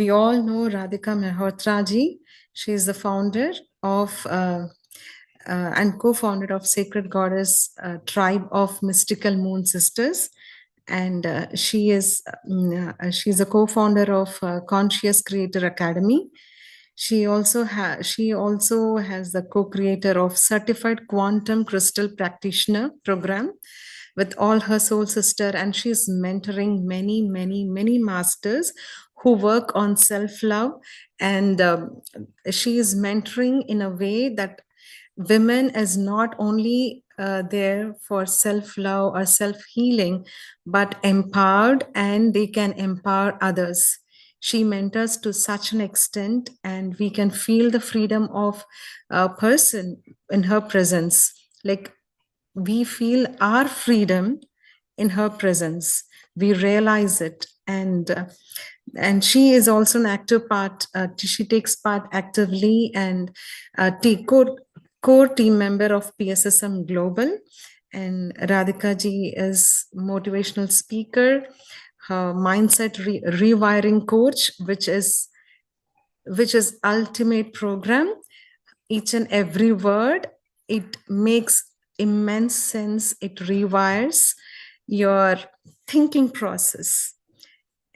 we all know Radhika Mehrotra ji. She is the founder of and co-founder of Sacred Goddess Tribe of Mystical Moon Sisters, and she's a co-founder of Conscious Creator Academy. She also has the co-creator of Certified Quantum Crystal Practitioner program with all her soul sister, and she's mentoring many masters who work on self-love, and she is mentoring in a way that women is not only there for self-love or self-healing, but empowered, and they can empower others. She mentors to such an extent, and we can feel the freedom of a person in her presence. Like, we feel our freedom in her presence. We realize it, and she is also an active part. She takes part actively, and core team member of PSSM Global. And Radhika ji is motivational speaker, her mindset rewiring coach, which is ultimate program. Each and every word, it makes immense sense. It rewires your thinking process,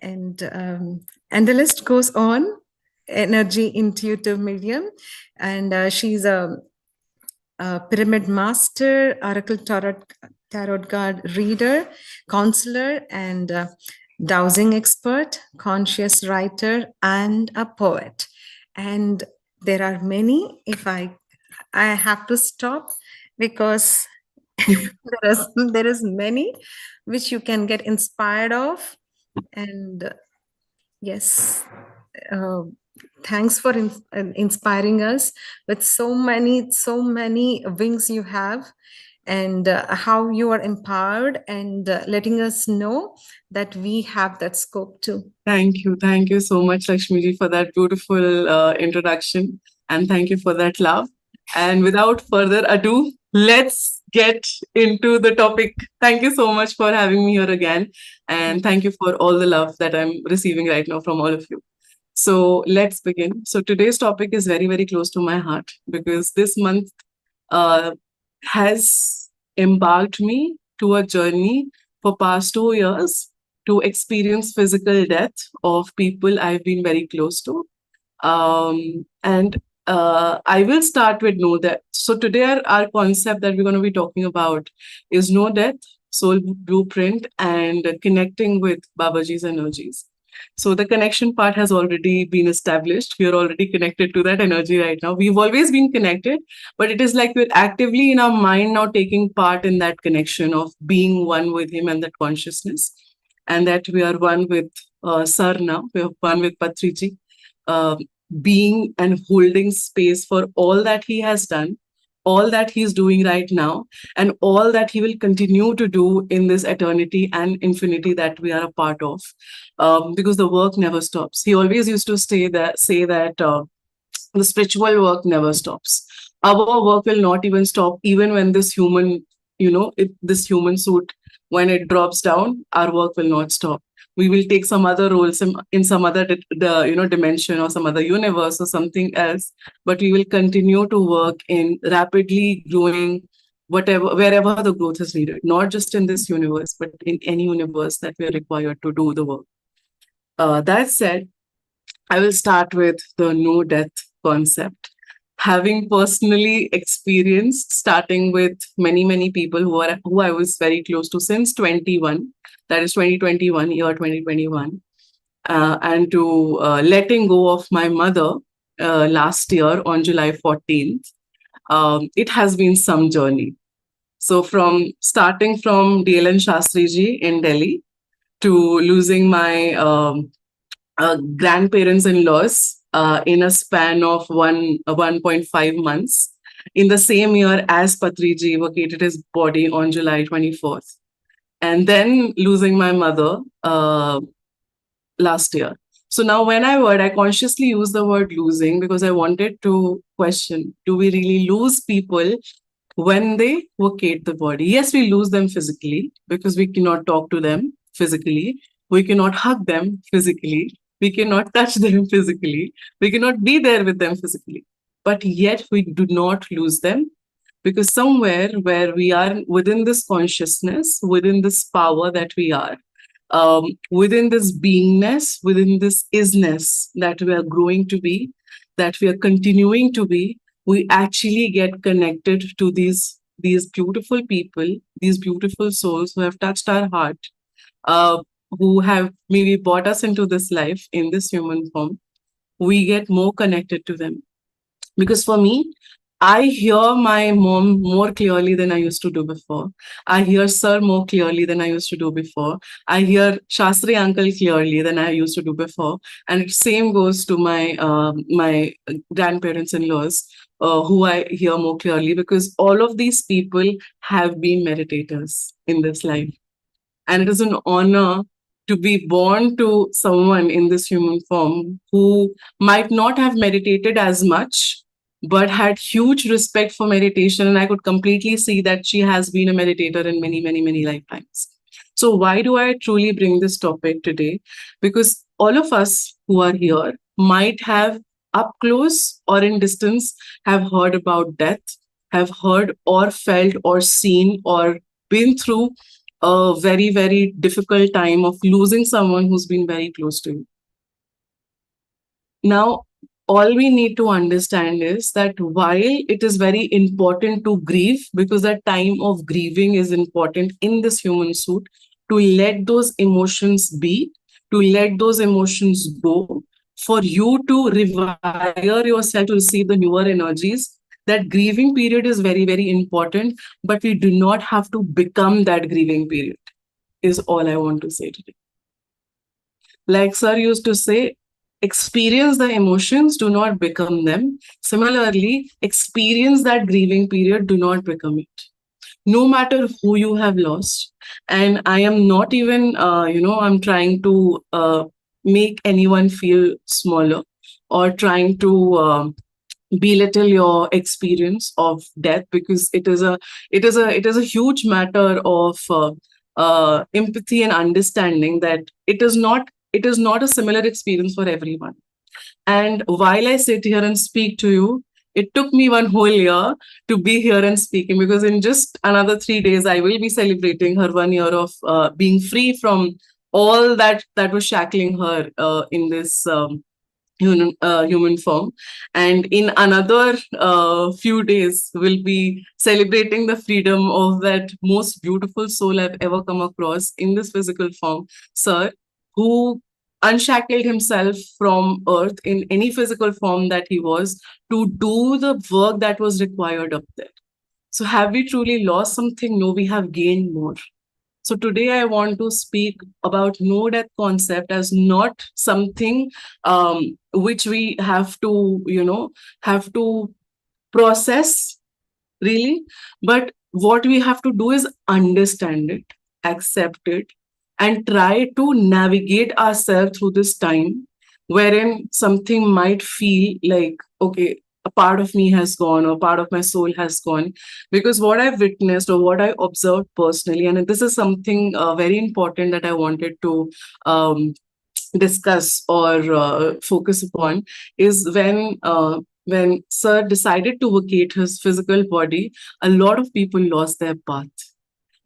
and the list goes on. Energy intuitive medium, and she's a pyramid master, oracle tarot card reader, counselor, and dowsing expert, conscious writer, and a poet. And there are many. If I have to stop, because there is many which you can get inspired of. And yes, uh, thanks for inspiring us with so many wings you have, and how you are empowered, and letting us know that we have that scope too. Thank you so much, Lakshmiji, for that beautiful introduction, and thank you for that love. And without further ado, let's get into the topic. Thank you so much for having me here again, and thank you for all the love that I'm receiving right now from all of you. So let's begin. So today's topic is very close to my heart because this month uh, has embarked me to a journey for past 2 years to experience physical death of people I've been very close to. And I will start with no death. So today our concept that we're going to be talking about is no death, soul blueprint, and connecting with Babaji's energies. So the connection part has already been established. We are already connected to that energy right now. We've always been connected, but it is like we're actively in our mind now taking part in that connection of being one with him and that consciousness, and that we are one with Sir now. We are one with Patriji, being and holding space for all that he has done, all that he's doing right now, and all that he will continue to do in this eternity and infinity that we are a part of. Because the work never stops. He always used to say that the spiritual work never stops. Our work will not even stop, even when this human, this human suit, when it drops down, our work will not stop. We will take some other roles in some other dimension or some other universe or something else, but we will continue to work in rapidly growing wherever the growth is needed, not just in this universe, but in any universe that we are required to do the work. That said, I will start with the no death concept. Having personally experienced, starting with many people who I was very close to since 21, that is 2021, year 2021, and to letting go of my mother last year on July 14th, it has been some journey. So starting from DLN Shastriji in Delhi to losing my grandparents-in-laws in a span of 1.5 months, in the same year as Patriji vacated his body on July 24th, and then losing my mother last year. So now I consciously use the word losing because I wanted to question, do we really lose people when they vacate the body? Yes, we lose them physically because we cannot talk to them physically. We cannot hug them physically. we cannot touch them physically, we cannot be there with them physically, but yet we do not lose them, because somewhere where we are within this consciousness, within this power that we are, within this beingness, within this isness that we are growing to be, that we are continuing to be, we actually get connected to these beautiful people, these beautiful souls who have touched our heart, uh, who have maybe brought us into this life in this human form. We get more connected to them, because for me, I hear my mom more clearly than I used to do before. I hear sir more clearly than I used to do before. I hear Shastri uncle clearly than I used to do before. And it same goes to my grandparents-in-laws, who I hear more clearly, because all of these people have been meditators in this life. And it is an honor to be born to someone in this human form who might not have meditated as much, but had huge respect for meditation. And I could completely see that she has been a meditator in many, many, many lifetimes. So, why do I truly bring this topic today? Because all of us who are here might have, up close or in distance, have heard about death, have heard or felt or seen or been through a very, very difficult time of losing someone who's been very close to you. Now, all we need to understand is that while it is very important to grieve, because that time of grieving is important in this human suit, to let those emotions be, to let those emotions go, for you to rewire yourself to receive the newer energies. That grieving period is very, very important, but we do not have to become that grieving period, is all I want to say today. Like sir used to say, experience the emotions, do not become them. Similarly, experience that grieving period, do not become it. No matter who you have lost. And I am not even, I'm trying to make anyone feel smaller, or trying to belittle your experience of death, because it is a huge matter of empathy and understanding that it is not a similar experience for everyone. And while I sit here and speak to you, it took me one whole year to be here and speaking, because in just another 3 days I will be celebrating her 1 year of being free from all that was shackling her in this human form. And in another few days, we'll be celebrating the freedom of that most beautiful soul I've ever come across in this physical form, sir, who unshackled himself from earth in any physical form that he was, to do the work that was required up there. So have we truly lost something? No, we have gained more. So today I want to speak about no death concept as not something which we have to, have to process really, but what we have to do is understand it, accept it, and try to navigate ourselves through this time wherein something might feel like, okay, a part of me has gone, or part of my soul has gone. Because what I've witnessed or what I observed personally, and this is something very important that I wanted to discuss or focus upon, is when sir decided to vacate his physical body, a lot of people lost their path.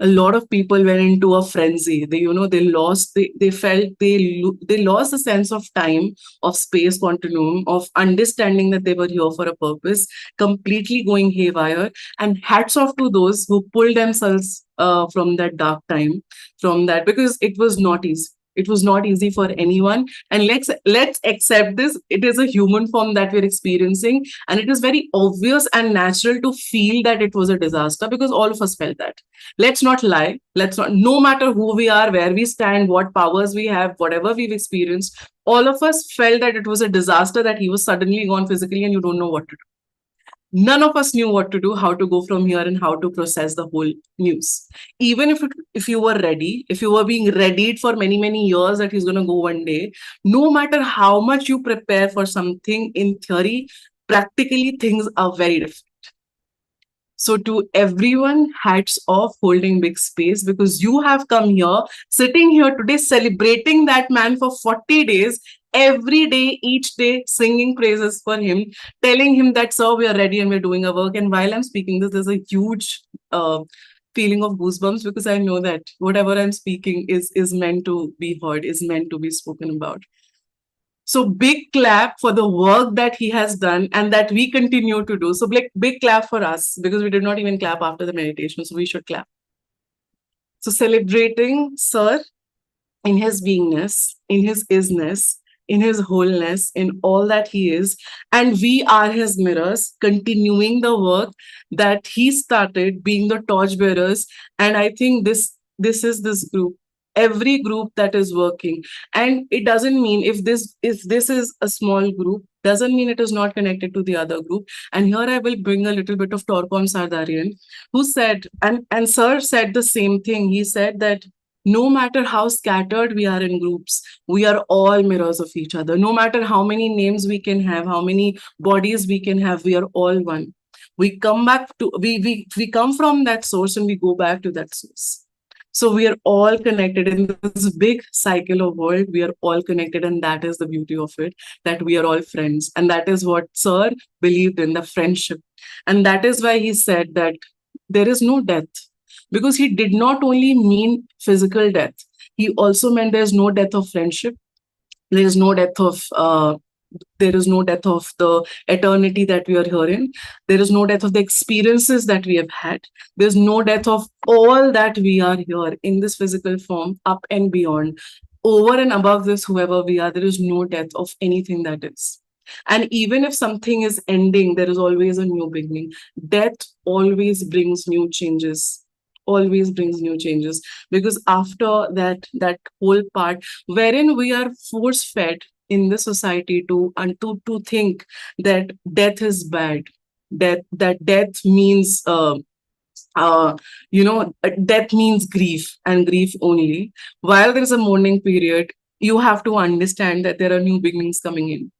A lot of people went into a frenzy. They felt they lost the sense of time, of space continuum, of understanding that they were here for a purpose, completely going haywire. And hats off to those who pulled themselves from that dark time, from that, because it was not easy. It was not easy for anyone. And let's accept this. It is a human form that we're experiencing, and it is very obvious and natural to feel that it was a disaster, because all of us felt that. Let's not lie. Let's not, no matter who we are, where we stand, what powers we have, whatever we've experienced, all of us felt that it was a disaster, that he was suddenly gone physically and you don't know what to do. None of us knew what to do, how to go from here, and how to process the whole news. Even if you were ready, if you were being readied for many, many years that he's going to go one day, no matter how much you prepare for something, in theory, practically things are very different. So to everyone, hats off, holding big space, because you have come here, sitting here today, celebrating that man for 40 days, every day, each day, singing praises for him, telling him that, sir, we are ready and we're doing our work. And while I'm speaking this, there's a huge feeling of goosebumps, because I know that whatever I'm speaking is meant to be heard, is meant to be spoken about. So big clap for the work that he has done and that we continue to do. So big clap for us, because we did not even clap after the meditation. So we should clap. So celebrating Sir in his beingness, in his isness, in his wholeness, in all that he is. And we are his mirrors, continuing the work that he started, being the torchbearers. And I think this is this group, every group that is working. And it doesn't mean, if this is a small group, doesn't mean it is not connected to the other group. And here I will bring a little bit of Torkom Sardarian, who said, and Sir said the same thing. He said that no matter how scattered we are in groups, we are all mirrors of each other. No matter how many names we can have, how many bodies we can have, we are all one. We come back to we come from that source and we go back to that source. So we are all connected in this big cycle of world. We are all connected, and that is the beauty of it, that we are all friends. And that is what Sir believed in, the friendship. And that is why he said that there is no death, because he did not only mean physical death, he also meant there's no death of friendship, there is no death of there is no death of the eternity that we are here in, there is no death of the experiences that we have had, there's no death of all that we are here in this physical form, up and beyond, over and above this, whoever we are, there is no death of anything that is. And even if something is ending, there is always a new beginning. Death always brings new changes, always brings new changes, because after that whole part wherein we are force fed in the society to think that death is bad, that death means death means grief, and grief only. While there is a mourning period, you have to understand that there are new beginnings coming in.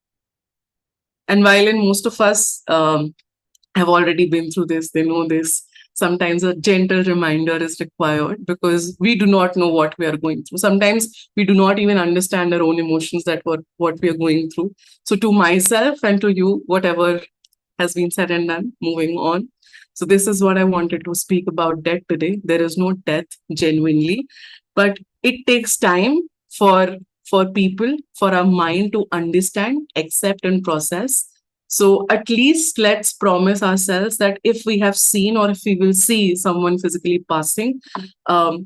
And while in most of us have already been through this, they know this. Sometimes a gentle reminder is required, because we do not know what we are going through. Sometimes we do not even understand our own emotions, that what we are going through. So to myself and to you, whatever has been said and done, moving on. So this is what I wanted to speak about death today. There is no death genuinely, but it takes time for people, for our mind to understand, accept, and process. So at least let's promise ourselves that if we have seen, or if we will see someone physically passing,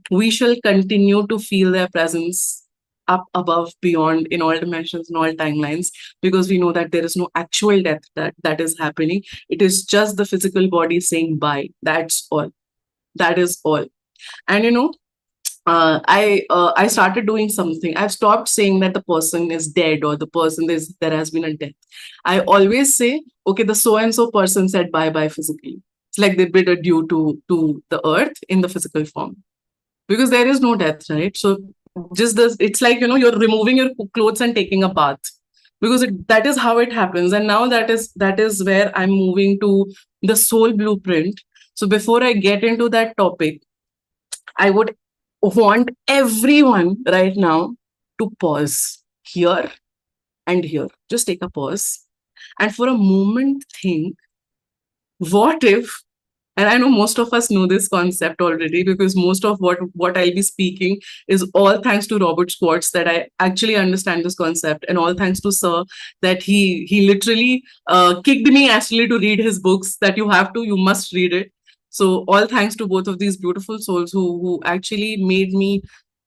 we shall continue to feel their presence up, above, beyond, in all dimensions, in all timelines, because we know that there is no actual death that is happening. It is just the physical body saying bye. That's all. That is all. And I started doing something. I've stopped saying that the person is dead, or the person there has been a death. I always say, okay, the so and so person said bye bye physically. It's like they bid adieu to the earth in the physical form, because there is no death, right? So just this, it's like you're removing your clothes and taking a bath, because that is how it happens. And now that is where I'm moving to the soul blueprint. So before I get into that topic, I would want everyone right now to pause here and here. Just take a pause and for a moment think, what if, and I know most of us know this concept already, because most of what I'll be speaking is all thanks to Robert Schwartz, that I actually understand this concept, and all thanks to Sir, that he literally kicked me actually to read his books, that you must read it. So all thanks to both of these beautiful souls who actually made me.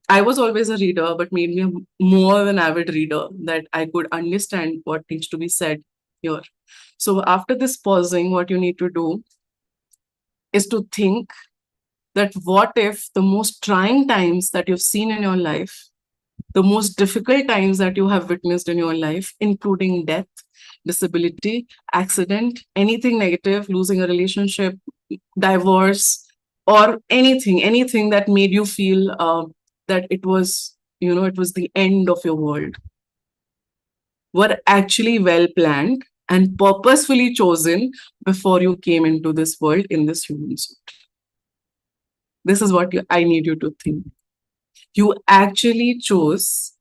I was always a reader, but made me more of an avid reader, that I could understand what needs to be said here. So after this pausing, what you need to do is to think that, what if the most trying times that you've seen in your life, the most difficult times that you have witnessed in your life, including death, disability, accident, anything negative, losing a relationship, divorce, or anything that made you feel that it was the end of your world, were actually well planned and purposefully chosen before you came into this world in this human suit. This is what I need you to think. You actually chose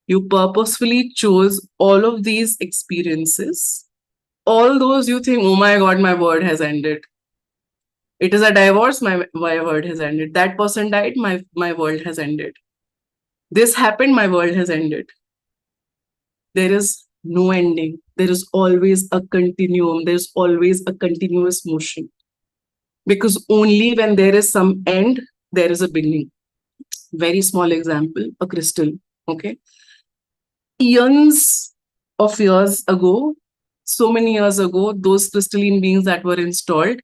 You purposefully chose all of these experiences. All those you think, oh my God, my word has ended. It is a divorce, my word has ended. That person died, my world has ended. This happened, my world has ended. There is no ending. There is always a continuum. There's always a continuous motion. Because only when there is some end, there is a beginning. Very small example, a crystal. Okay. Eons of years ago, so many years ago, those crystalline beings that were installed,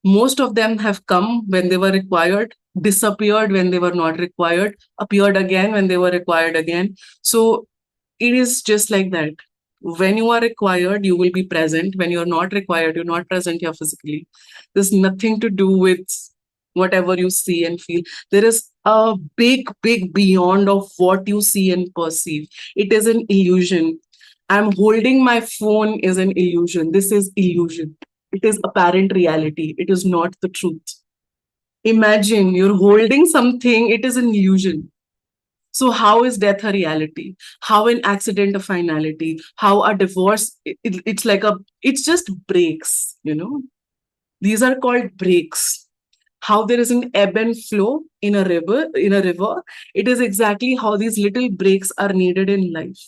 most of them have come when they were required, disappeared when they were not required, appeared again when they were required again. So it is just like that. When you are required, you will be present. When you're not required, you're not present here physically. There's nothing to do with whatever you see and feel. There is a big beyond of what you see and perceive. It is an illusion. I'm holding my phone is an illusion. This is illusion. It is apparent reality. It is not the truth. Imagine you're holding something, it is an illusion. So how is death a reality? How an accident a finality? How a divorce, it's like it's just breaks, These are called breaks. How there is an ebb and flow in a river, it is exactly how these little breaks are needed in life.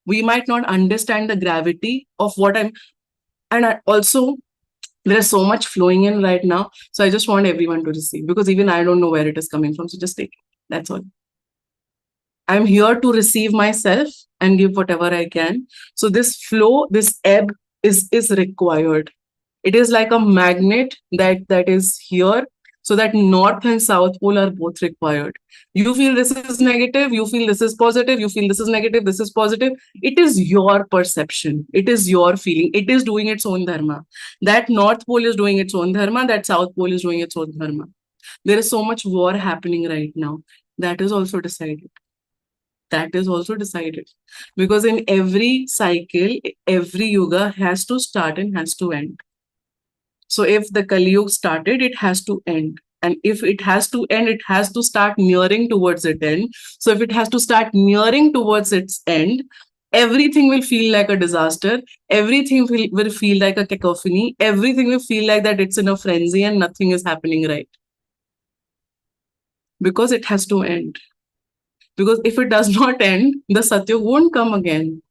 We might not understand the gravity of also there is so much flowing in right now. So I just want everyone to receive, because even I don't know where it is coming from. So just take it. That's all. I'm here to receive myself and give whatever I can. So this flow, this ebb is required. It is like a magnet that is here, so that north and south pole are both required. You feel this is negative, you feel this is positive, you feel this is negative, this is positive. It is your perception. It is your feeling. It is doing its own dharma. That north pole is doing its own dharma. That south pole is doing its own dharma. There is so much war happening right now. That is also decided. That is also decided. Because in every cycle, every yuga has to start and has to end. So if the Kali Yuga started, it has to end. And if it has to end, it has to start nearing towards its end. So if it has to start nearing towards its end, everything will feel like a disaster. Everything will feel like a cacophony. Everything will feel like that it's in a frenzy and nothing is happening right. Because it has to end. Because if it does not end, the Satyug won't come again.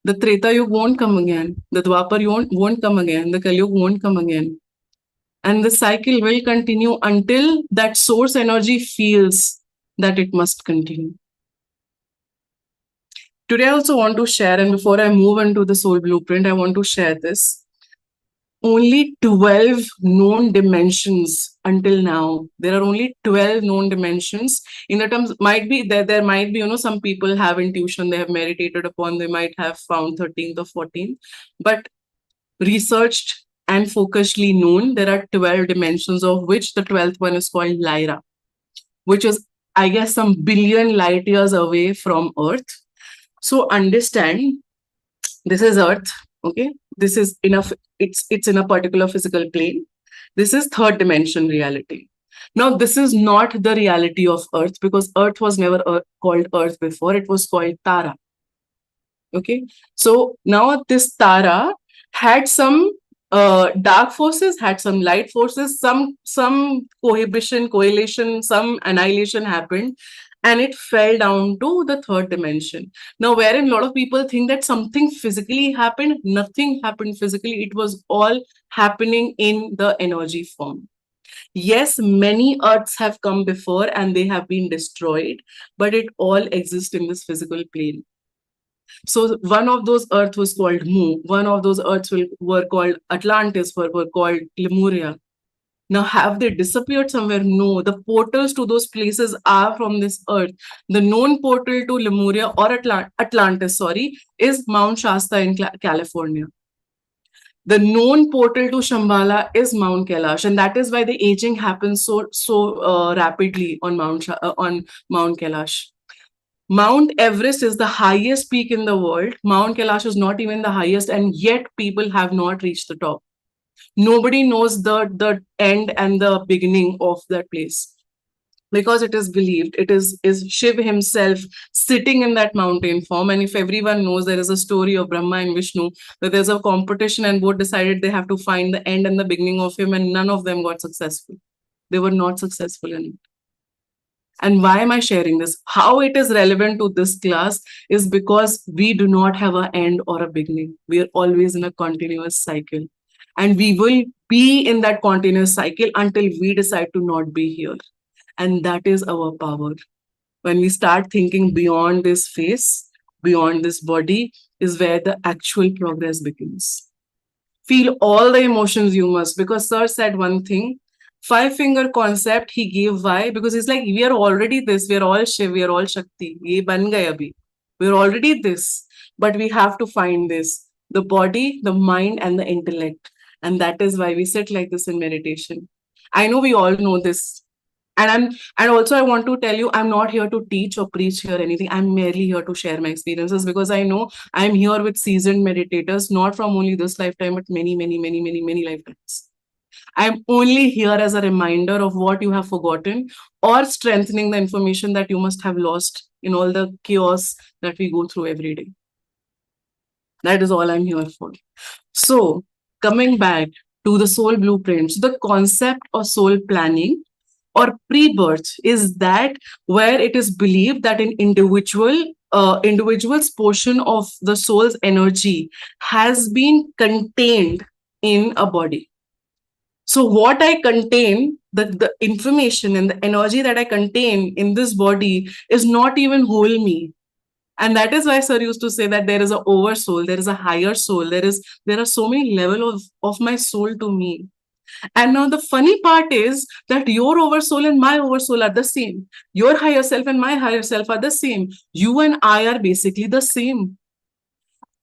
The Treta Yuga won't come again. The Dwapar Yuga won't come again. The Kali Yuga won't come again. And the cycle will continue until that source energy feels that it must continue. Today, I also want to share, and before I move into the soul blueprint, I want to share this. Only 12 known dimensions until now. There are only 12 known dimensions. In the terms, might be there might be, some people have intuition, they have meditated upon, they might have found 13th or 14th. But researched and focusedly known, there are 12 dimensions, of which the 12th one is called Lyra, which is, I guess, some billion light years away from Earth. So understand, this is Earth, okay? This is enough. It's in a particular physical plane. This is third dimension reality. Now, this is not the reality of Earth, because Earth was never called Earth before. It was called Tara. Okay. So now this Tara had some dark forces, had some light forces, some coalition, some annihilation happened, and it fell down to the third dimension. Now, wherein a lot of people think that something physically happened, nothing happened physically. It was all happening in the energy form. Yes, many Earths have come before and they have been destroyed, but it all exists in this physical plane. So one of those Earths was called Mu. One of those Earths were called Atlantis, were called Lemuria. Now, have they disappeared somewhere? No. The portals to those places are from this Earth. The known portal to Lemuria or Atlantis, is Mount Shasta in California. The known portal to Shambhala is Mount Kailash, and that is why the aging happens so rapidly on Mount Kailash. Mount Everest is the highest peak in the world. Mount Kailash is not even the highest, and yet people have not reached the top. Nobody knows the end and the beginning of that place. because it is believed, is Shiv himself sitting in that mountain form. And if everyone knows, there is a story of Brahma and Vishnu, that there's a competition and both decided they have to find the end and the beginning of him, and none of them got successful. They were not successful in it. And why am I sharing this? How it is relevant to this class is because we do not have an end or a beginning. We are always in a continuous cycle. And we will be in that continuous cycle until we decide to not be here. And that is our power. When we start thinking beyond this face, beyond this body, is where the actual progress begins. Feel all the emotions you must, because sir said one thing, five finger concept he gave. Why? Because he's like, we are already this, we are all Shiv, we are all Shakti, ye ban gaye abhi. We are already this, but we have to find this, the body, the mind, and the intellect. And that is why we sit like this in meditation. I know we all know this. And also I want to tell you, I'm not here to teach or preach here anything. I'm merely here to share my experiences, because I know I'm here with seasoned meditators, not from only this lifetime, but many, many, many, many, many lifetimes. I'm only here as a reminder of what you have forgotten, or strengthening the information that you must have lost in all the chaos that we go through every day. That is all I'm here for. So, coming back to the soul blueprints, the concept of soul planning or pre-birth is that where it is believed that an individual's portion of the soul's energy has been contained in a body. So what I contain, the information and the energy that I contain in this body is not even whole me. And that is why sir used to say that there is an oversoul, there is a higher soul, there are so many levels of my soul to me. And now the funny part is that your oversoul and my oversoul are the same. Your higher self and my higher self are the same. You and I are basically the same.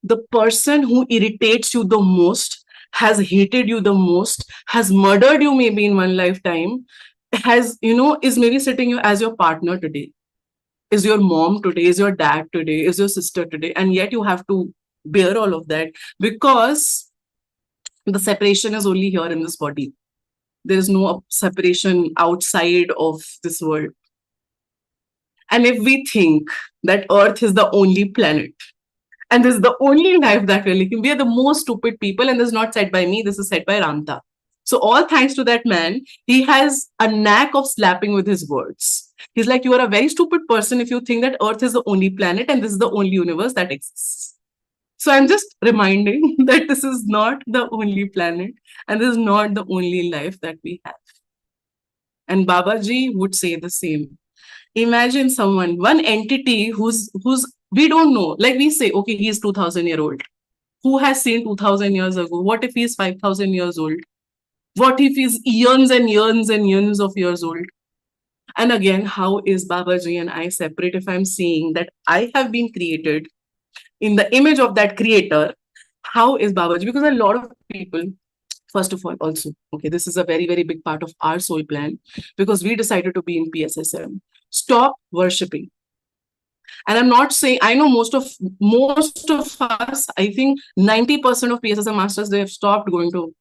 The person who irritates you the most, has hated you the most, has murdered you maybe in one lifetime, is maybe sitting you as your partner today, is your mom today, is your dad today, is your sister today. And yet you have to bear all of that, because the separation is only here in this body. There is no separation outside of this world. And if we think that Earth is the only planet and this is the only life that we're living, we are the most stupid people. And this is not said by me, this is said by Ramta. So all thanks to that man, he has a knack of slapping with his words. He's like, you are a very stupid person if you think that Earth is the only planet and this is the only universe that exists. So I'm just reminding that this is not the only planet and this is not the only life that we have. And Babaji would say the same. Imagine someone, one entity who's we don't know. Like we say, okay, he's 2000-year-old. Who has seen 2000 years ago? What if he's 5000 years old? What if he's eons and eons and eons of years old? And again, how is Babaji and I separate if I'm saying that I have been created in the image of that creator? How is Babaji? Because a lot of people, first of all, also, okay, this is a very, very big part of our soul plan, because we decided to be in PSSM. Stop worshipping. And I'm not saying, I know most of us, I think 90% of PSSM masters, they have stopped going to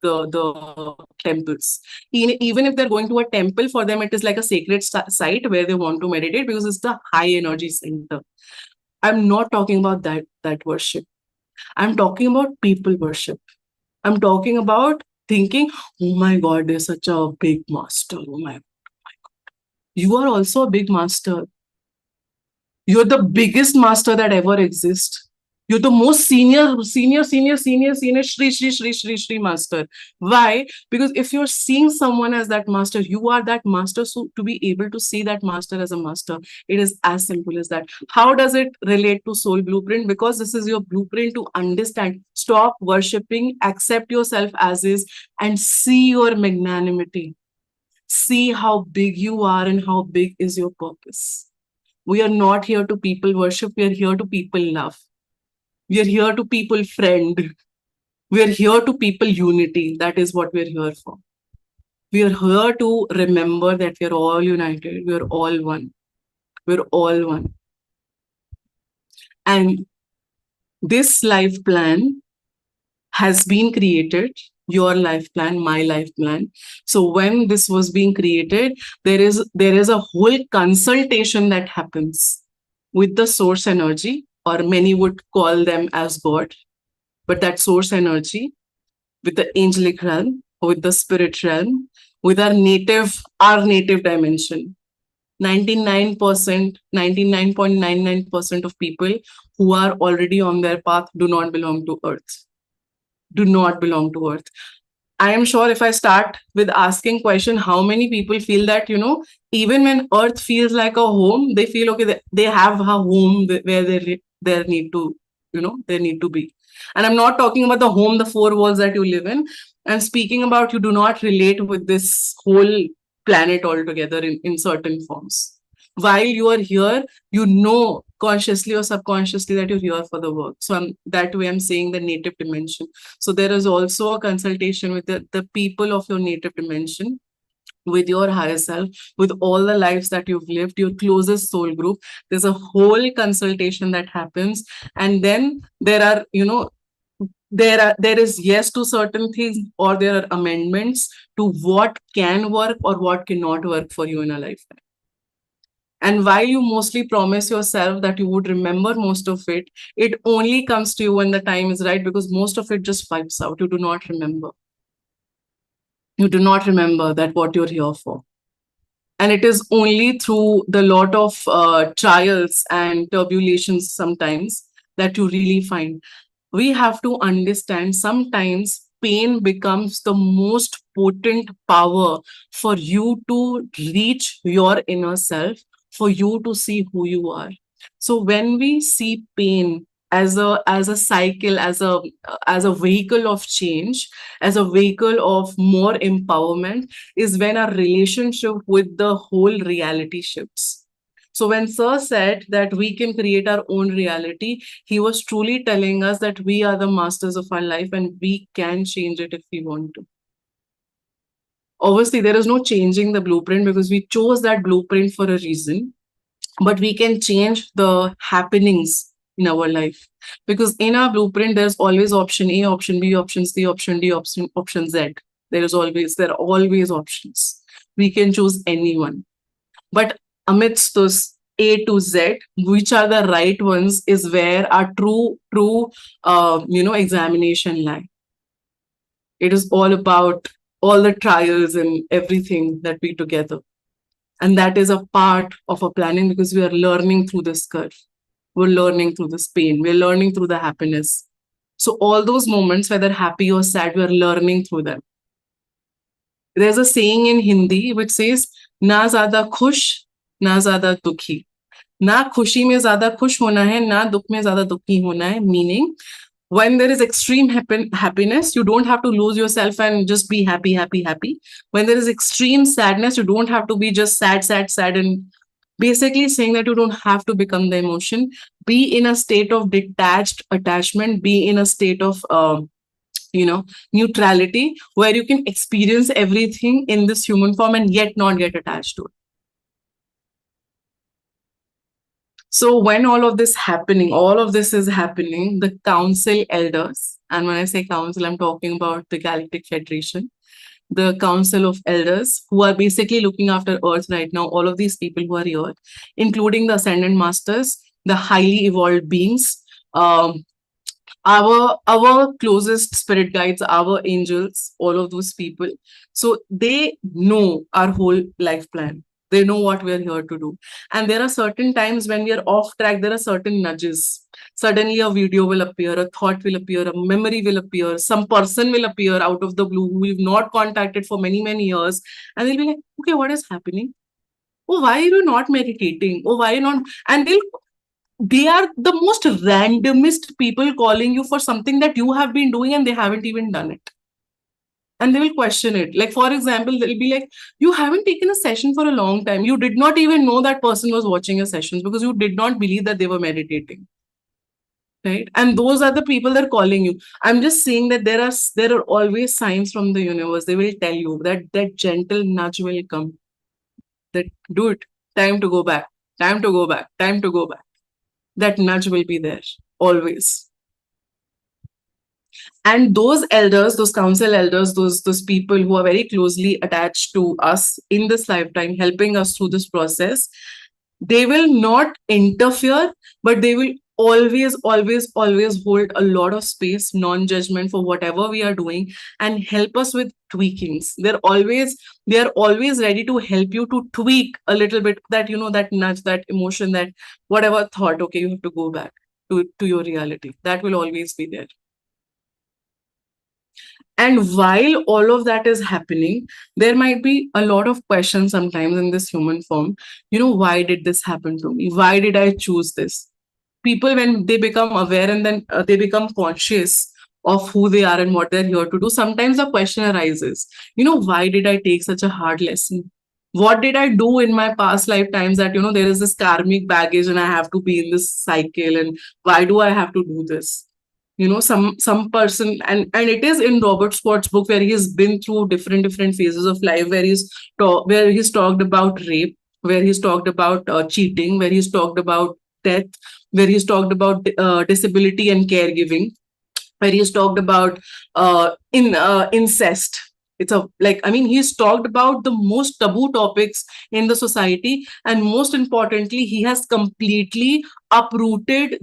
the temples. Even if they're going to a temple, for them it is like a sacred site where they want to meditate, because it's the high energy center. I'm not talking about that worship. I'm talking about people worship. I'm talking about thinking, oh my God, there's such a big master. Oh my God. You are also a big master. You're the biggest master that ever exists. You're the most senior Shri master. Why? Because if you're seeing someone as that master, you are that master. So to be able to see that master as a master, it is as simple as that. How does it relate to soul blueprint? Because this is your blueprint to understand. Stop worshipping, accept yourself as is, and see your magnanimity. See how big you are and how big is your purpose. We are not here to people worship. We are here to people love. We are here to people friend. We are here to people unity. That is what we are here for. We are here to remember that we are all united. We are all one. We are all one. And this life plan has been created your life plan, my life plan. So when this was being created, there is a whole consultation that happens with the source energy, or many would call them as God, but that source energy, with the angelic realm, with the spirit realm, with our native dimension. 99.99% of people who are already on their path do not belong to Earth. Do not belong to Earth. I am sure if I start with asking question, how many people feel that, even when Earth feels like a home, they feel okay, they have a home where they need to, they need to be. And I'm not talking about the home, the four walls that you live in. I'm speaking about you do not relate with this whole planet altogether in certain forms. While you are here, consciously or subconsciously that you're here for the work. So that way I'm saying the native dimension. So there is also a consultation with the people of your native dimension, with your higher self, with all the lives that you've lived, your closest soul group. There's a whole consultation that happens. And then there is yes to certain things, or there are amendments to what can work or what cannot work for you in a lifetime. And while you mostly promise yourself that you would remember most of it, it only comes to you when the time is right, because most of it just wipes out. You do not remember. You do not remember that what you're here for. And it is only through the lot of trials and turbulations sometimes that you really find. We have to understand sometimes pain becomes the most potent power for you to reach your inner self, for you to see who you are. So when we see pain as a cycle, as a vehicle of change, as a vehicle of more empowerment, is when our relationship with the whole reality shifts. So when Sir said that we can create our own reality, he was truly telling us that we are the masters of our life and we can change it if we want to. Obviously, there is no changing the blueprint because we chose that blueprint for a reason, but we can change the happenings in our life. Because in our blueprint, there's always option A, option B, option C, option D, option Z. There are always options. We can choose anyone. But amidst those A to Z, which are the right ones is where our true examination lie. It is all about all the trials and everything that we together. And that is a part of our planning, because we are learning through this curve. We're learning through this pain. We're learning through the happiness. So all those moments, whether happy or sad, we're learning through them. There's a saying in Hindi which says, ना ज़्यादा खुश, ना ज़्यादा दुखी. ना खुशी में ज़्यादा खुश होना है, ना दुख में ज़्यादा दुखी होना है. Meaning, when there is extreme happiness, you don't have to lose yourself and just be happy, happy, happy. When there is extreme sadness, you don't have to be just sad, sad, sad. And basically saying that you don't have to become the emotion. Be in a state of detached attachment. Be in a state of neutrality, where you can experience everything in this human form and yet not get attached to it. So when all of this is happening, the council elders, and when I say council, I'm talking about the Galactic Federation, the council of elders who are basically looking after Earth right now, all of these people who are here, including the ascendant masters, the highly evolved beings, our closest spirit guides, our angels, all of those people. So they know our whole life plan. They know what we're here to do. And there are certain times when we are off track, there are certain nudges. Suddenly a video will appear, a thought will appear, a memory will appear, some person will appear out of the blue who we've not contacted for many, many years. And they'll be like, okay, what is happening? Oh, why are you not meditating? Oh, why are you not? And they are the most randomest people calling you for something that you have been doing and they haven't even done it. And they will question it. Like, for example, they'll be like, you haven't taken a session for a long time. You did not even know that person was watching your sessions because you did not believe that they were meditating. Right? And those are the people that are calling you. I'm just saying that there are always signs from the universe. They will tell you that gentle nudge will come. That, dude, time to go back. Time to go back. Time to go back. That nudge will be there always. And those elders, those council elders, those people who are very closely attached to us in this lifetime, helping us through this process, they will not interfere, but they will always hold a lot of space, non-judgment for whatever we are doing, and help us with tweakings. They're always ready to help you to tweak a little bit, that that nudge, that emotion, that whatever thought, okay, you have to go back to your reality. That will always be there. And while all of that is happening, there might be a lot of questions sometimes in this human form. Why did this happen to me? Why did I choose this? People, when they become aware, and then they become conscious of who they are and what they're here to do, sometimes the question arises, why did I take such a hard lesson? What did I do in my past lifetimes that, there is this karmic baggage and I have to be in this cycle? And why do I have to do this? Some person, and it is in Robert Scott's book, where he's been through different phases of life, where he's talked about rape, where he's talked about cheating, where he's talked about death, where he's talked about disability and caregiving, where he's talked about in incest. He's talked about the most taboo topics in the society, and most importantly, he has completely uprooted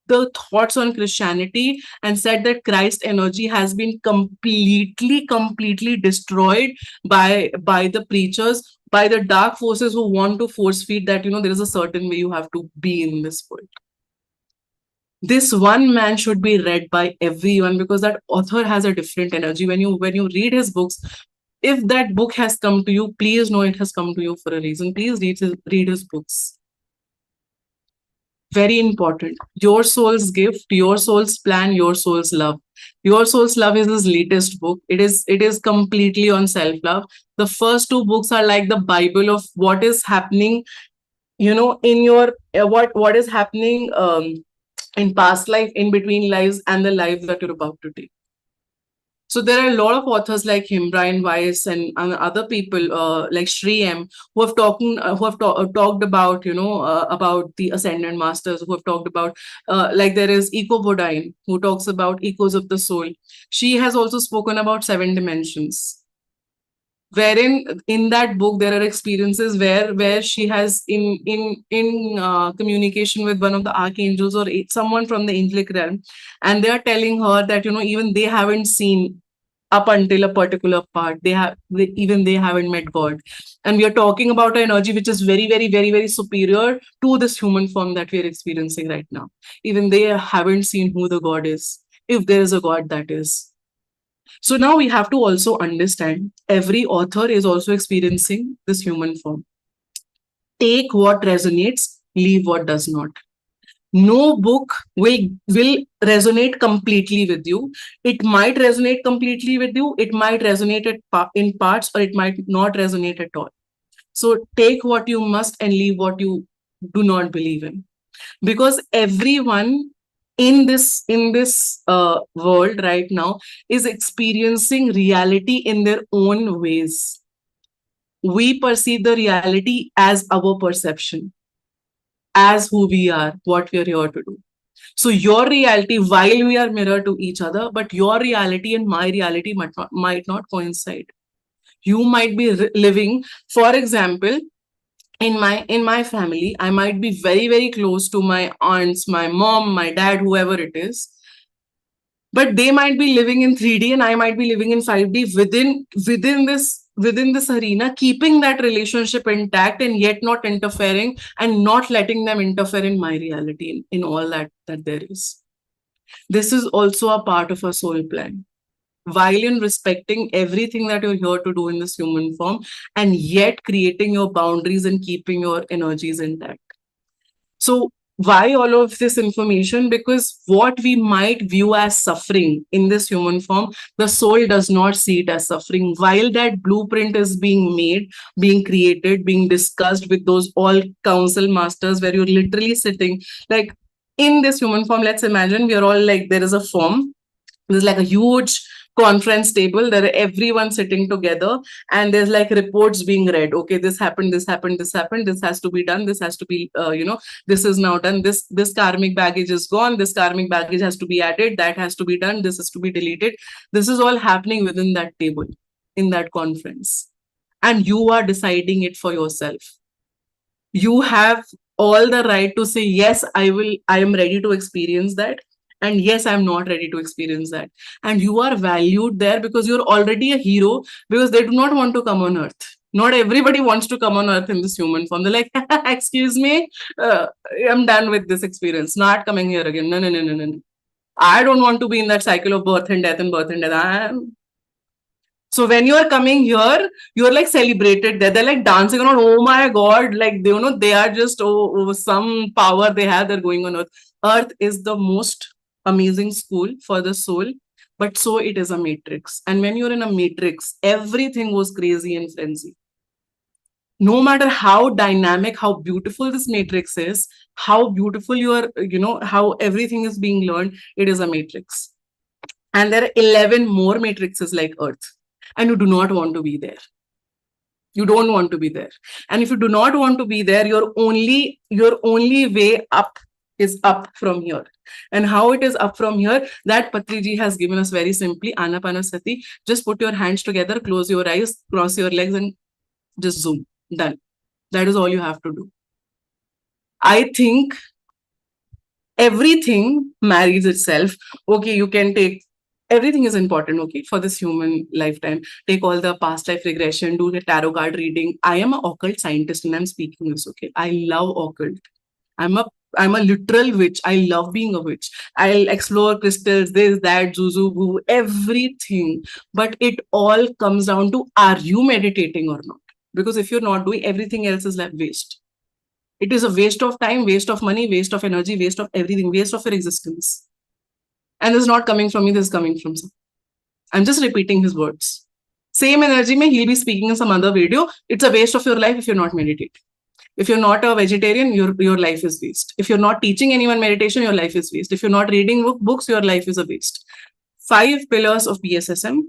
the thoughts on Christianity, and said that Christ energy has been completely destroyed by the preachers, by the dark forces who want to force feed that there is a certain way you have to be in this world. This one man should be read by everyone, because that author has a different energy. When you read his books, if that book has come to you, please know it has come to you for a reason. Please read his books. Very important. Your soul's gift, your soul's plan, your soul's love. Your soul's love is his latest book. It is completely on self-love. The first two books are like the Bible of what is happening, in your what is happening in past life, in between lives, and the life that you're about to take. So there are a lot of authors like him, Brian Weiss, and other people like Sri M, who have talked about about the ascendant masters, who have talked about like there is Eco Bodine, who talks about echoes of the soul. She has also spoken about 7 dimensions, wherein in that book there are experiences where she has in communication with one of the archangels, or someone from the angelic realm, and they are telling her that even they haven't seen up until a particular part. Even they haven't met God, and we are talking about an energy which is very superior to this human form that we are experiencing right now. Even they haven't seen who the God is, if there is a God, that is. So now we have to also understand every author is also experiencing this human form. Take what resonates, leave what does not. No book will resonate completely with you. It might resonate completely with you. It might resonate in parts, or it might not resonate at all. So take what you must and leave what you do not believe in. Because everyone in this world right now is experiencing reality in their own ways. We perceive the reality as our perception, as who we are, what we are here to do. So your reality, while we are mirror to each other, but your reality and my reality might not coincide. You might be living, for example, in my family, I might be very close to my aunts, my mom, my dad, whoever it is, but they might be living in 3D and I might be living in 5D within this arena, keeping that relationship intact and yet not interfering, and not letting them interfere in my reality, in all that there is. This is also a part of a soul plan, while in respecting everything that you're here to do in this human form, and yet creating your boundaries and keeping your energies intact. So why all of this information? Because what we might view as suffering in this human form, the soul does not see it as suffering. While that blueprint is being made, being created, being discussed with those all council masters, where you're literally sitting like in this human form. Let's imagine we are all like, there is a form, there's like a huge conference table. There are everyone sitting together, and there's like reports being read. Okay, this happened, this happened, this happened, this has to be done, this has to be this is now done, this karmic baggage is gone, this karmic baggage has to be added, that has to be done, this is to be deleted. This is all happening within that table, in that conference, and you are deciding it for yourself. You have all the right to say, yes, I am ready to experience that, and yes, I'm not ready to experience that. And you are valued there because you're already a hero, because they do not want to come on earth. Not everybody wants to come on earth in this human form. They're like, excuse me, I'm done with this experience, not coming here again. No, no, no, no, no. I don't want to be in that cycle of birth and death and birth and death. So when you are coming here, you're like celebrated there. They're like dancing around. Oh my God. Like, they are just, some power they have. They're going on earth. Earth is the most amazing school for the soul, but so it is a matrix. And when you're in a matrix, everything goes crazy and frenzy. No matter how dynamic, how beautiful this matrix is, how beautiful you are, how everything is being learned, it is a matrix. And there are 11 more matrices like Earth. And you do not want to be there. You don't want to be there. And if you do not want to be there, your only way up is up from here. And how it is up from here, that Patriji has given us very simply, Anapanasati. Just put your hands together, close your eyes, cross your legs, and just zoom. Done. That is all you have to do. I think everything marries itself. Okay, you can take, everything is important, okay, for this human lifetime. Take all the past life regression, do the tarot card reading. I am an occult scientist and I'm speaking this, okay. I love occult. I'm a literal witch. I love being a witch. I'll explore crystals, this, that, zuzu, boo, everything. But it all comes down to, are you meditating or not? Because if you're not doing, everything else is like waste. It is a waste of time, waste of money, waste of energy, waste of everything, waste of your existence. And this is not coming from me, this is coming from some. I'm just repeating his words. Same energy, may he'll be speaking in some other video. It's a waste of your life if you're not meditating. If you're not a vegetarian, your life is waste. If you're not teaching anyone meditation, your life is waste. If you're not reading books, your life is a waste. 5 pillars of PSSM.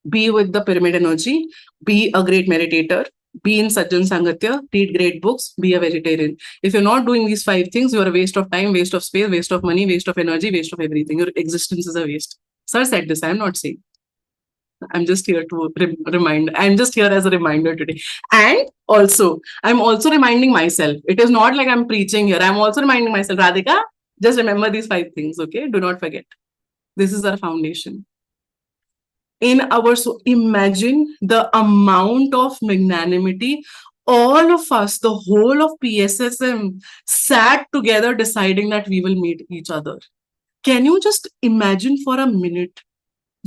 Be with the pyramid energy. Be a great meditator. Be in Sajjan Sangatya. Read great books. Be a vegetarian. If you're not doing these 5 things, you're a waste of time, waste of space, waste of money, waste of energy, waste of everything. Your existence is a waste. Sir said this. I'm not saying. I'm just here to remind. I'm just here as a reminder today. And also, I'm also reminding myself. It is not like I'm preaching here. I'm also reminding myself, Radhika, just remember these 5 things, okay? Do not forget. This is our foundation. So imagine the amount of magnanimity. All of us, the whole of PSSM, sat together deciding that we will meet each other. Can you just imagine for a minute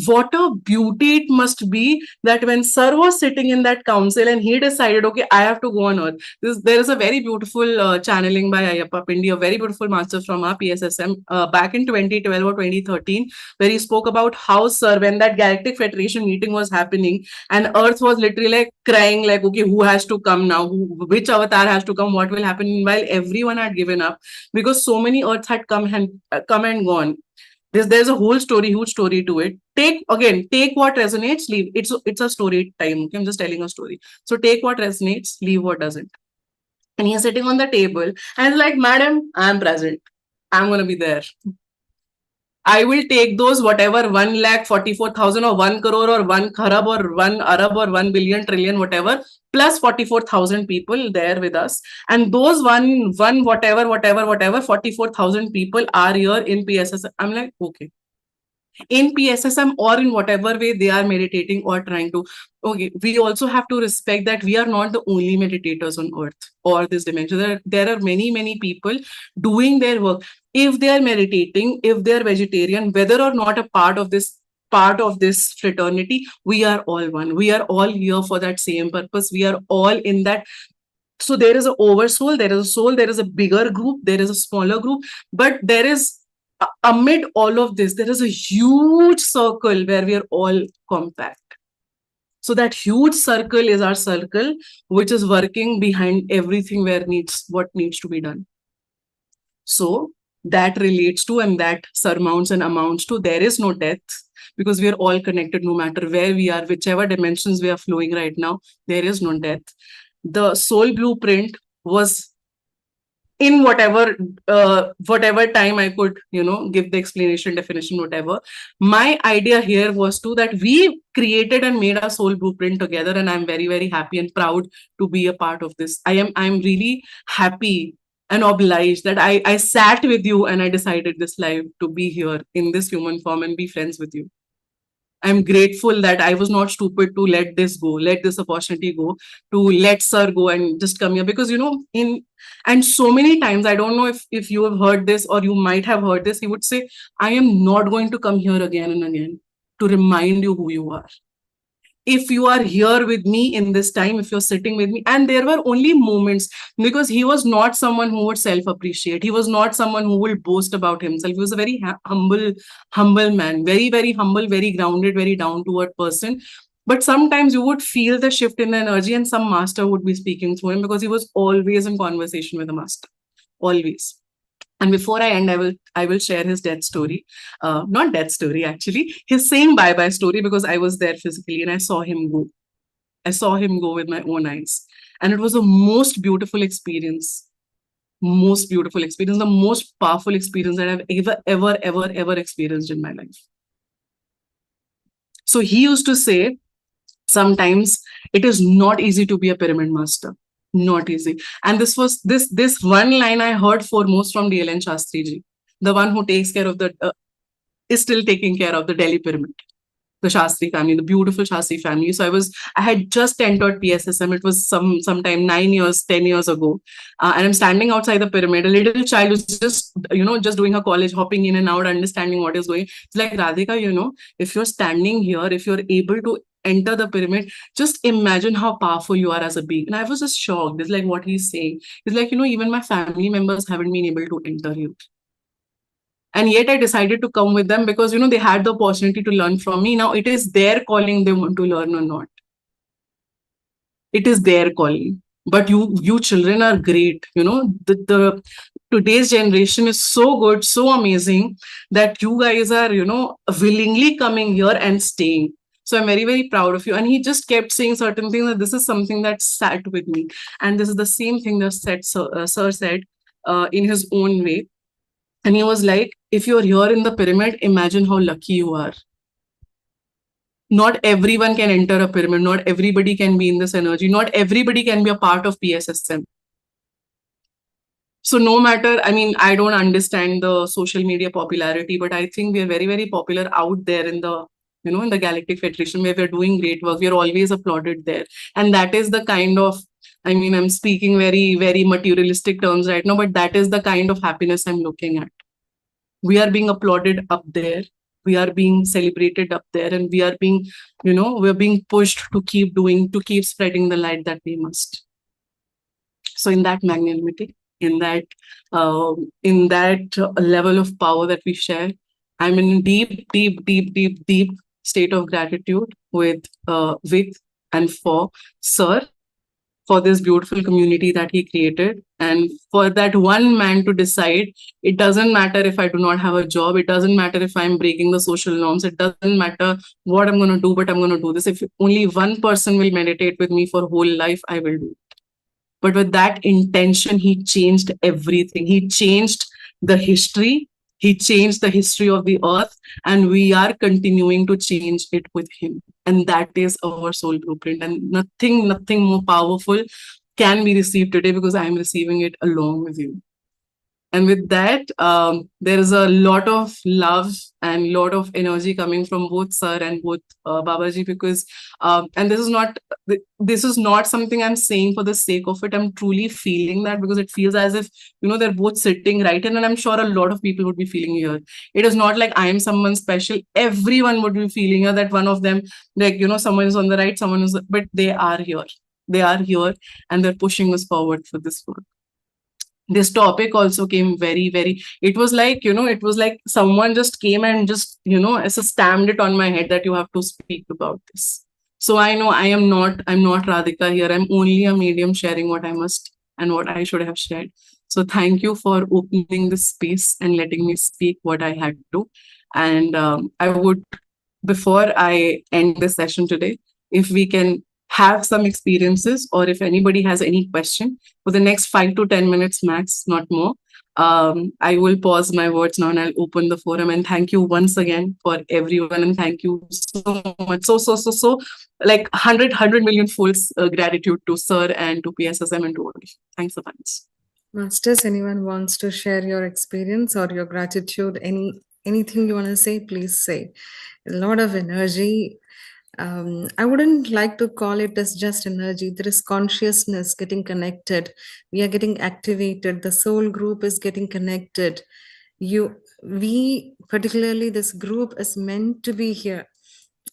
what a beauty it must be that when Sir was sitting in that council and he decided, okay, I have to go on earth. There is a very beautiful channeling by Ayyappa Pindi, a very beautiful master from our PSSM back in 2012 or 2013, where he spoke about how, Sir, when that Galactic Federation meeting was happening and Earth was literally like crying, like, okay, who has to come now? Which avatar has to come? What will happen? While everyone had given up because so many Earths had come and gone. There's a whole story, huge story to it. Take what resonates, leave. It's a story time. Okay? I'm just telling a story. So take what resonates, leave what doesn't. And he's sitting on the table and he's like, Madam, I'm present. I'm gonna be there. I will take those whatever 1,44,000 or 1 crore or 1 kharab or 1 arab or 1 billion trillion, whatever, plus 44,000 people there with us. And those one whatever 44,000 people are here in PSSM. I'm like, okay. In PSSM or in whatever way they are meditating or trying to, okay, we also have to respect that we are not the only meditators on earth or this dimension. There are many people doing their work. If they are meditating, if they are vegetarian, whether or not a part of this fraternity, we are all one. We are all here for that same purpose. We are all in that. So there is an oversoul, there is a soul, there is a bigger group, there is a smaller group, but there is, amid all of this, there is a huge circle where we are all compact. So that huge circle is our circle, which is working behind everything what needs to be done. So that relates to, and that surmounts and amounts to, there is no death, because we are all connected no matter where we are, whichever dimensions we are flowing right now, there is no death. The soul blueprint was in whatever time I could, give the explanation, definition, whatever. My idea here was that we created and made our soul blueprint together, and I'm very, very happy and proud to be a part of this. I'm really happy and obliged that I sat with you and I decided this life to be here in this human form and be friends with you. I'm grateful that I was not stupid to let this go, let this opportunity go, to let sir go and just come here. Because, and so many times, I don't know if you have heard this or you might have heard this, he would say, I am not going to come here again and again to remind you who you are. If you are here with me in this time, if you're sitting with me, and there were only moments, because he was not someone who would self-appreciate. He was not someone who will boast about himself. He was a very humble man, very, very humble, very grounded, very down-to-earth person. But sometimes you would feel the shift in the energy and some master would be speaking through him because he was always in conversation with the master, always. And before I end, I will share his death story. Not death story, actually. His saying bye-bye story, because I was there physically and I saw him go. I saw him go with my own eyes. And it was the most beautiful experience. Most beautiful experience. The most powerful experience that I've ever experienced in my life. So he used to say, sometimes it is not easy to be a pyramid master. Not easy. And this one line I heard foremost from DLN Shastriji, the one who takes care of is still taking care of the Delhi pyramid, the Shastri family, the beautiful Shastri family. So I had just entered PSSM. It was sometime 9 years, 10 years ago. And I'm standing outside the pyramid. A little child who's just doing her college, hopping in and out, understanding what is going. It's like, Radhika, if you're standing here, if you're able to enter the pyramid, just imagine how powerful you are as a being. And I was just shocked. It's like what he's saying. It's like, even my family members haven't been able to enter here. And yet I decided to come with them because, they had the opportunity to learn from me. Now it is their calling, they want to learn or not. It is their calling. But you children are great. The today's generation is so good, so amazing that you guys are, willingly coming here and staying. So I'm very, very proud of you. And he just kept saying certain things, that this is something that sat with me. And this is the same thing that Sir said in his own way. And he was like, if you're here in the pyramid, imagine how lucky you are. Not everyone can enter a pyramid. Not everybody can be in this energy. Not everybody can be a part of PSSM. So no matter, I don't understand the social media popularity, but I think we are very, very popular out there in the in the Galactic Federation, where we're doing great work. We're always applauded there. And that is the kind of, I'm speaking very, very materialistic terms right now, but that is the kind of happiness I'm looking at. We are being applauded up there. We are being celebrated up there. And we are being, we're being pushed to keep doing, to keep spreading the light that we must. So in that magnanimity, in that level of power that we share, I'm in deep state of gratitude with and for Sir, for this beautiful community that he created, and for that one man to decide, it doesn't matter if I do not have a job, it doesn't matter if I'm breaking the social norms, it doesn't matter what I'm going to do, but I'm going to do this. If only one person will meditate with me for whole life, I will do it. But with that intention, he changed everything. He changed the history. He changed the history of the earth, and we are continuing to change it with him. And that is our soul blueprint. And nothing more powerful can be received today, because I am receiving it along with you. And with that, there is a lot of love and lot of energy coming from both Sir and both Babaji, because and this is not something I'm saying for the sake of it. I'm truly feeling that, because it feels as if they're both sitting right in, and I'm sure a lot of people would be feeling here. It is not like I am someone special. Everyone would be feeling here, that one of them, like someone is on the right, someone is, but they are here. They are here, and they're pushing us forward for this work. This topic also came very, very, it was like someone just came and just stamped it on my head that you have to speak about this. So I know I'm not Radhika here. I'm only a medium sharing what I must and what I should have shared. So thank you for opening this space and letting me speak what I had to. And I would before I end this session today, if we can have some experiences, or if anybody has any question for the next 5 to 10 minutes max, not more. I will pause my words now and I'll open the forum. And thank you once again for everyone. And thank you so much. So, like 100 million folds gratitude to Sir and to PSSM and to all of you. Thanks a bunch. Masters, anyone wants to share your experience or your gratitude? Anything you want to say, please say. A lot of energy. I wouldn't like to call it as just energy. There is consciousness getting connected. We are getting activated. The soul group is getting connected. We, particularly this group, is meant to be here.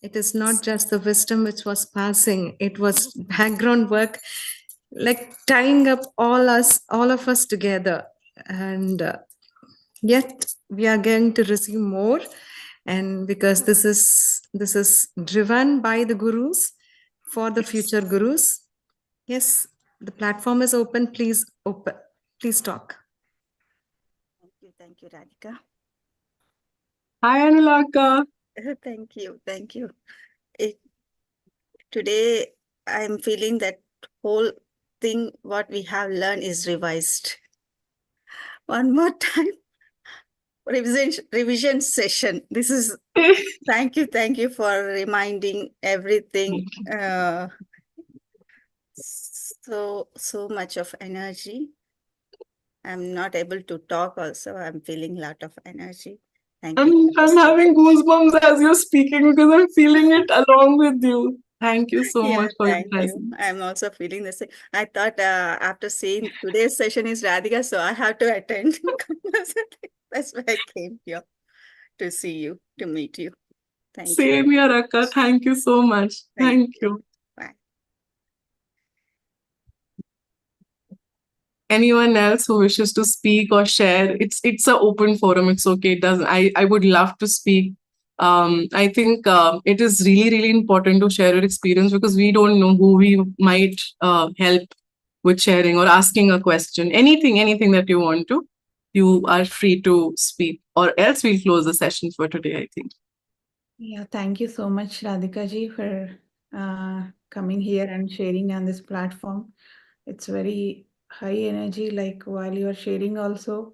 It is not just the wisdom which was passing. It was background work, like tying up all of us together, and yet we are going to receive more. And because this is driven by the gurus for the future gurus. Yes, the platform is open. Please talk. Thank you, Radhika. Hi, Anulaka. Thank you. Today, I'm feeling that whole thing, what we have learned is revised. One more time, revision session. This is, thank you for reminding everything. So much of energy. I'm not able to talk also. I'm feeling a lot of energy. Thank you. I'm having goosebumps as you're speaking because I'm feeling it along with you. Thank you so much for your presence. I'm also feeling the same. I thought after seeing today's session is Radhika, so I have to attend. That's why I came here to see you, to meet you. Thank you. Same here, Akka. Thank you so much. Thank you. Bye. Anyone else who wishes to speak or share, it's an open forum. It's okay. It doesn't. I would love to speak. I think it is really important to share your experience because we don't know who we might help with sharing or asking a question. Anything that you want to, you are free to speak, or else we'll close the session for today, I think. Yeah, thank you so much, Radhika ji, for coming here and sharing on this platform. It's very high energy, like while you are sharing also.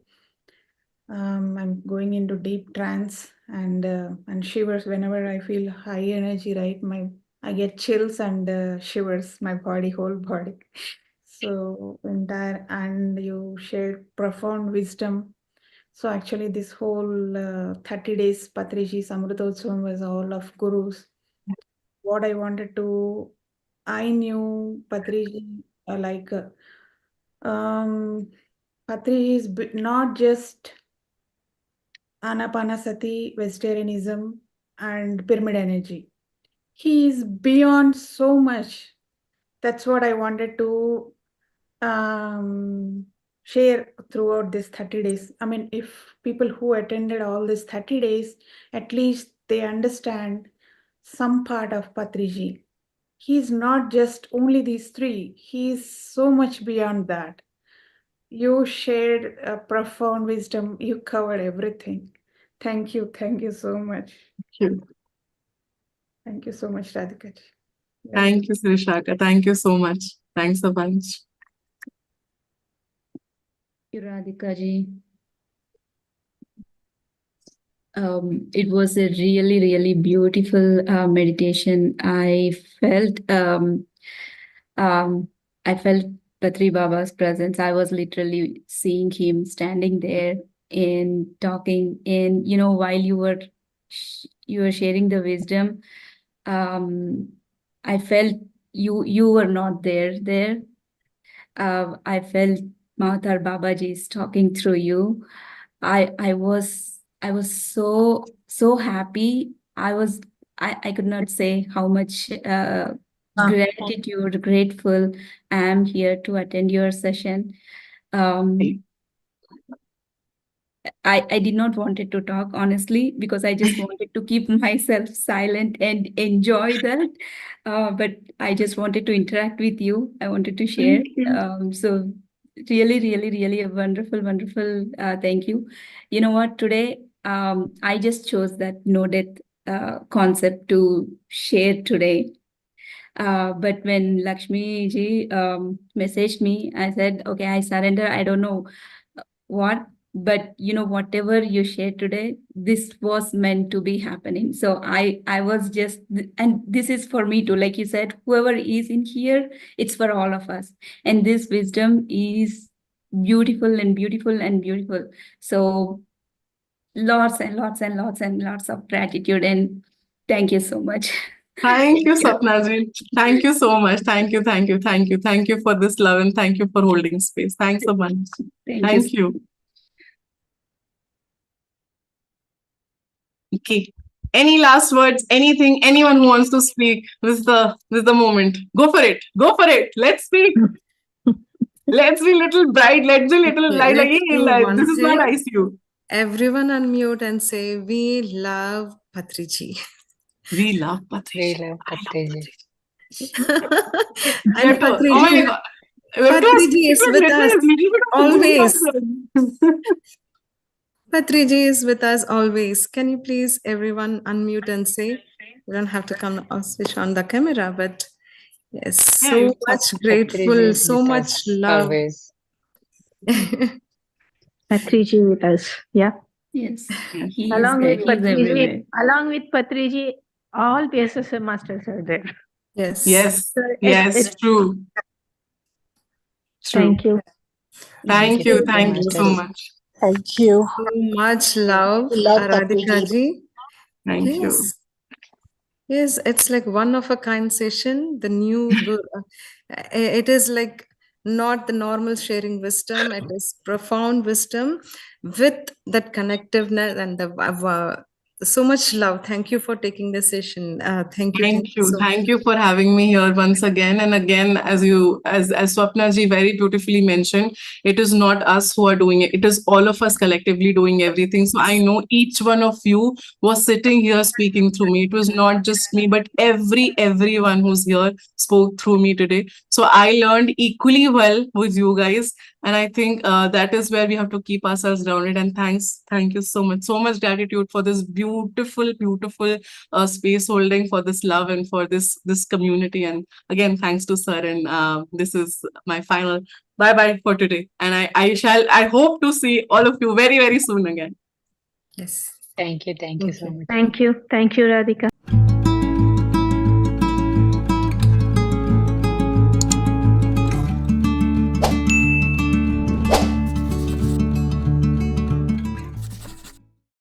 I'm going into deep trance and shivers whenever I feel high energy, right? I get chills and shivers, my whole body. So entire, and you shared profound wisdom. So actually this whole 30 days Patriji Samritotsavam was all of gurus. What I wanted to, I knew Patriji Patriji is not just Anapanasati, vegetarianism, and pyramid energy. He is beyond so much. That's what I wanted to share throughout this 30 days. I mean, if people who attended all these 30 days, at least they understand some part of Patriji. He's not just only these three. He's so much beyond that. You shared a profound wisdom. You covered everything. Thank you. Thank you so much. Thank you. Thank you so much, Radhika. Thank you, Srishaka. Thank you so much. Thanks a bunch. Thank you, Radhika ji. It was a really beautiful meditation. I felt Patri Baba's presence. I was literally seeing him standing there and talking. And while you were sharing the wisdom, I felt you were not there. I felt Mavatar Babaji is talking through you. I was so happy. I could not say how much gratitude, grateful I am here to attend your session. I did not wanted to talk honestly because I just wanted to keep myself silent and enjoy that. But I just wanted to interact with you. I wanted to share. So really a wonderful thank you. You know what? Today I just chose that no death concept to share today. But when Lakshmi ji messaged me, I said, okay, I surrender. I don't know what, but whatever you shared today, this was meant to be happening. So I was just, and this is for me too. Like you said, whoever is in here, it's for all of us. And this wisdom is beautiful and beautiful and beautiful. So lots and lots and lots and lots of gratitude, and thank you so much. Thank you, Sapnaji. Thank you so much. Thank you, thank you, thank you. Thank you for this love and thank you for holding space. Thanks so much. Thank you. Okay. Any last words? Anything? Anyone who wants to speak? This is the moment. Go for it. Go for it. Let's speak. Let's be little bright. Let's be little light. Let's do one This is not thing. ICU. Everyone unmute and say, we love Patriji. We love Patriji. We love Patriji. And Patriji, Patriji is with us always. Patriji is with us always. Can you please everyone unmute and say, you don't have to come or switch on the camera, but yes, so much grateful, so much love. Always. Patriji with us, yeah. Yes. Along with Patriji, all PSSM masters are there. Yes. Yes. So Yes. True. Thank you. Thank you. Thank you so much. Thank you. So much love, We love Radhika ji. Thank you. Yes, it's like one of a kind session. The new, it is like not the normal sharing wisdom. It is profound wisdom with that connectiveness and the so much love. Thank you for taking the session. Thank you. Thank you. So Thank you for having me here once again and again. As Swapna ji very beautifully mentioned, it is not us who are doing it. It is all of us collectively doing everything. So I know each one of you was sitting here speaking through me. It was not just me, but everyone who's here spoke through me today. So I learned equally well with you guys. And I think that is where we have to keep ourselves grounded. And thank you so much. So much gratitude for this beautiful space holding, for this love and for this community. And again, thanks to sir. And this is my final bye for today. And I hope to see all of you very, very soon again. yes. Thank you so much. Thank you, Radhika.